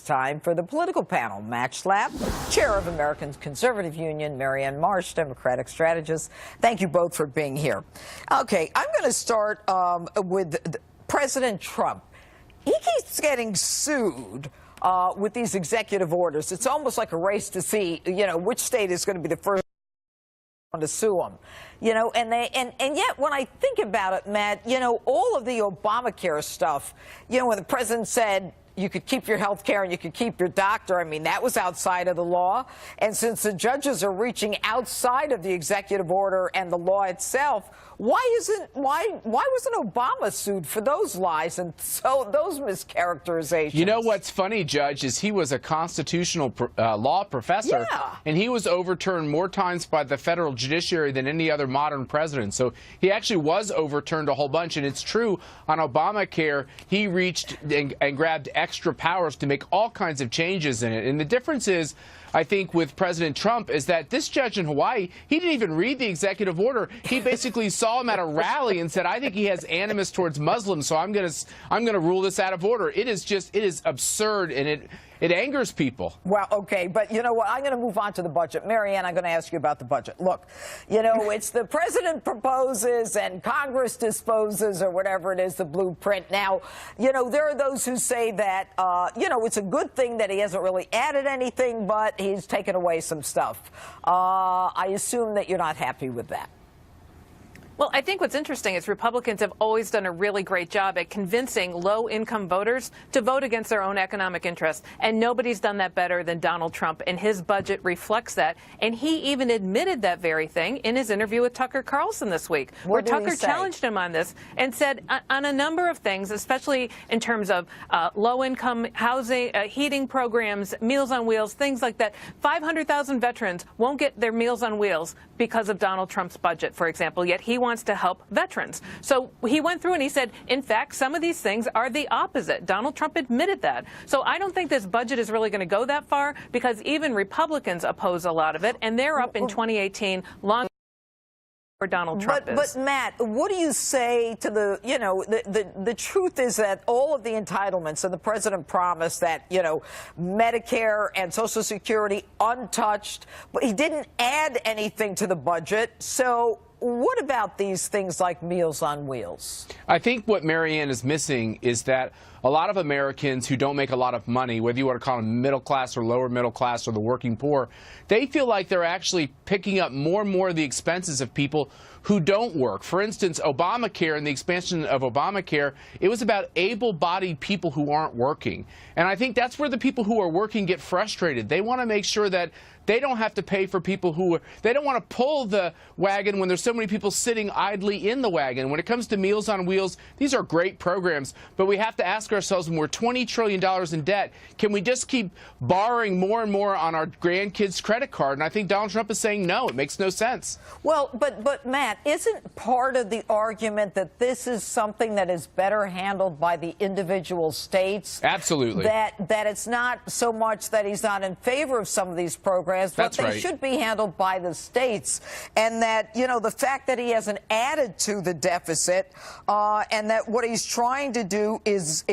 time for the political panel. Matt Schlapp, chair of American Conservative Union, Marianne Marsh, Democratic strategist. Thank you both for being here. Okay, I'm going to start with President Trump. He keeps getting sued with these executive orders. It's almost like a race to see, which state is going to be the first to sue him, and yet when I think about it, Matt, all of the Obamacare stuff, when the president said you could keep your health care and you could keep your doctor, I mean, that was outside of the law. And since the judges are reaching outside of the executive order and the law itself, why wasn't Obama sued for those lies and so those mischaracterizations? You know what's funny, Judge, is he was a constitutional law professor, and he was overturned more times by the federal judiciary than any other modern president. So he actually was overturned a whole bunch. And it's true, on Obamacare, he reached and grabbed extra powers to make all kinds of changes in it. And the difference is, I think, with President Trump is that this judge in Hawaii, he didn't even read the executive order. He basically saw him at a rally and said, I think he has animus towards Muslims, so I'm going to rule this out of order. It is absurd, and it angers people. Well, okay, but you know what? I'm going to move on to the budget. Marianne, I'm going to ask you about the budget. Look, it's the president proposes and Congress disposes, or whatever it is, the blueprint. Now, there are those who say that, it's a good thing that he hasn't really added anything, but he's taken away some stuff. I assume that you're not happy with that. Well, I think what's interesting is Republicans have always done a really great job at convincing low-income voters to vote against their own economic interests. And nobody's done that better than Donald Trump, and his budget reflects that. And he even admitted that very thing in his interview with Tucker Carlson this week, where Tucker challenged him on this and said on a number of things, especially in terms of low-income housing, heating programs, Meals on Wheels, things like that, 500,000 veterans won't get their Meals on Wheels because of Donald Trump's budget, for example, yet he wants to help veterans. So he went through and he said, in fact, some of these things are the opposite. Donald Trump admitted that. So I don't think this budget is really going to go that far, because even Republicans oppose a lot of it, and they're up in 2018 long for Donald Trump is. But Matt, what do you say to the truth is that all of the entitlements, and the president promised that, Medicare and Social Security untouched, but he didn't add anything to the budget. So what about these things like Meals on Wheels? I think what Marianne is missing is that a lot of Americans who don't make a lot of money, whether you want to call them middle class or lower middle class or the working poor, they feel like they're actually picking up more and more of the expenses of people who don't work. For instance, Obamacare and the expansion of Obamacare, it was about able-bodied people who aren't working. And I think that's where the people who are working get frustrated. They want to make sure that they don't have to pay for people they don't want to pull the wagon when there's so many people sitting idly in the wagon. When it comes to Meals on Wheels, these are great programs, but we have to ask ourselves, when we're $20 trillion in debt, can we just keep borrowing more and more on our grandkids' credit card? And I think Donald Trump is saying no, it makes no sense. Well, but Matt, isn't part of the argument that this is something that is better handled by the individual states? Absolutely. That it's not so much that he's not in favor of some of these programs, but they should be handled by the states, and that, the fact that he hasn't added to the deficit, and that what he's trying to do is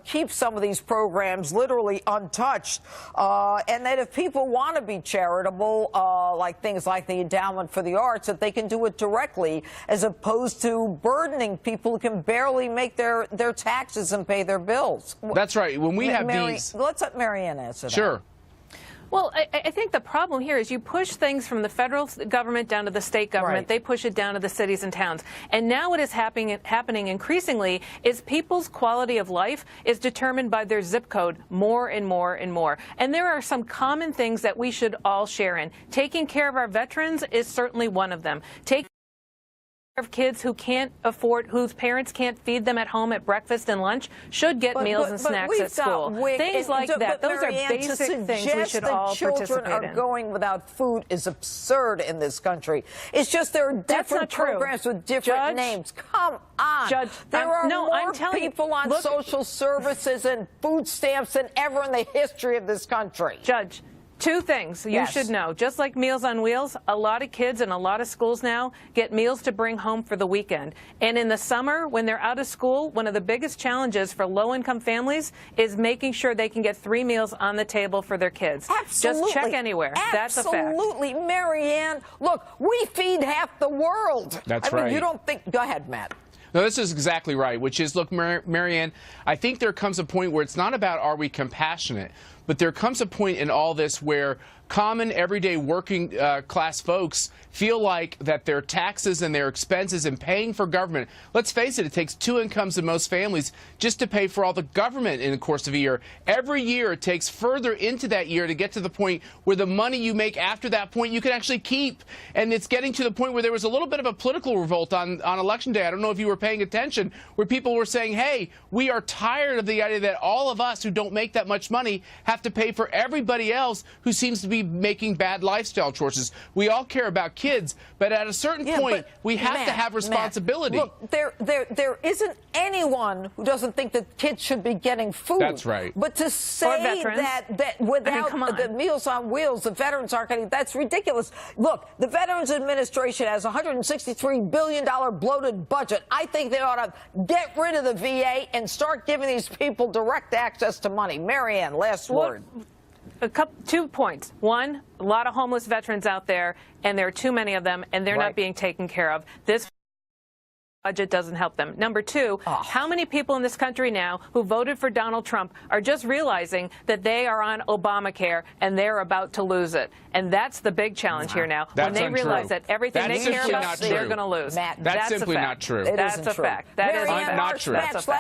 keep some of these programs literally untouched, and that if people want to be charitable, like things like the Endowment for the Arts, that they can do it directly, as opposed to burdening people who can barely make their taxes and pay their bills. That's right. When we have these... Let's let Marianne answer that. Sure. Well, I think the problem here is you push things from the federal government down to the state government. Right. They push it down to the cities and towns. And now what is happening increasingly is people's quality of life is determined by their zip code more and more and more. And there are some common things that we should all share in. Taking care of our veterans is certainly one of them. Taking of kids who can't afford, whose parents can't feed them at home at breakfast and lunch, should get meals and snacks at school. Things like that. Those are basic things we should all participate in. Children are going without food is absurd in this country. It's just there are different programs with different names. Come on. Judge, there are more people on social services and food stamps than ever in the history of this country. Judge, Two things you Yes. should know. Just like Meals on Wheels, a lot of kids in a lot of schools now get meals to bring home for the weekend. And in the summer, when they're out of school, one of the biggest challenges for low-income families is making sure they can get 3 meals on the table for their kids. Absolutely. Just check anywhere. That's a fact. Absolutely, Marianne. Look, we feed half the world. That's I mean, right. You don't think? Go ahead, Matt. No, this is exactly right, which is, look, Marianne, I think there comes a point where it's not about are we compassionate, but there comes a point in all this where common, everyday working class folks feel like that their taxes and their expenses and paying for government, let's face it, it takes 2 incomes in most families just to pay for all the government in the course of a year. Every year it takes further into that year to get to the point where the money you make after that point you can actually keep. And it's getting to the point where there was a little bit of a political revolt on Election Day. I don't know if you were paying attention, where people were saying, hey, we are tired of the idea that all of us who don't make that much money have to pay for everybody else who seems to be making bad lifestyle choices. We all care about kids, but at a certain point, we have to have responsibility. Matt, look, there isn't anyone who doesn't think that kids should be getting food. That's right. But to say that without the Meals on Wheels, the veterans aren't getting, that's ridiculous. Look, the Veterans Administration has a $163 billion bloated budget. I think they ought to get rid of the VA and start giving these people direct access to money. Marianne, last word. 2 points. One, a lot of homeless veterans out there, and there are too many of them, and they're not being taken care of. This budget doesn't help them. Number 2, how many people in this country now who voted for Donald Trump are just realizing that they are on Obamacare and they're about to lose it? And that's the big challenge here now. That's when they untrue. realize that everything That's they care simply about, not they're true. going to lose. Matt, That's simply not true. It That's isn't a true. fact. That is a Marianne fact. Not true. That's a fact.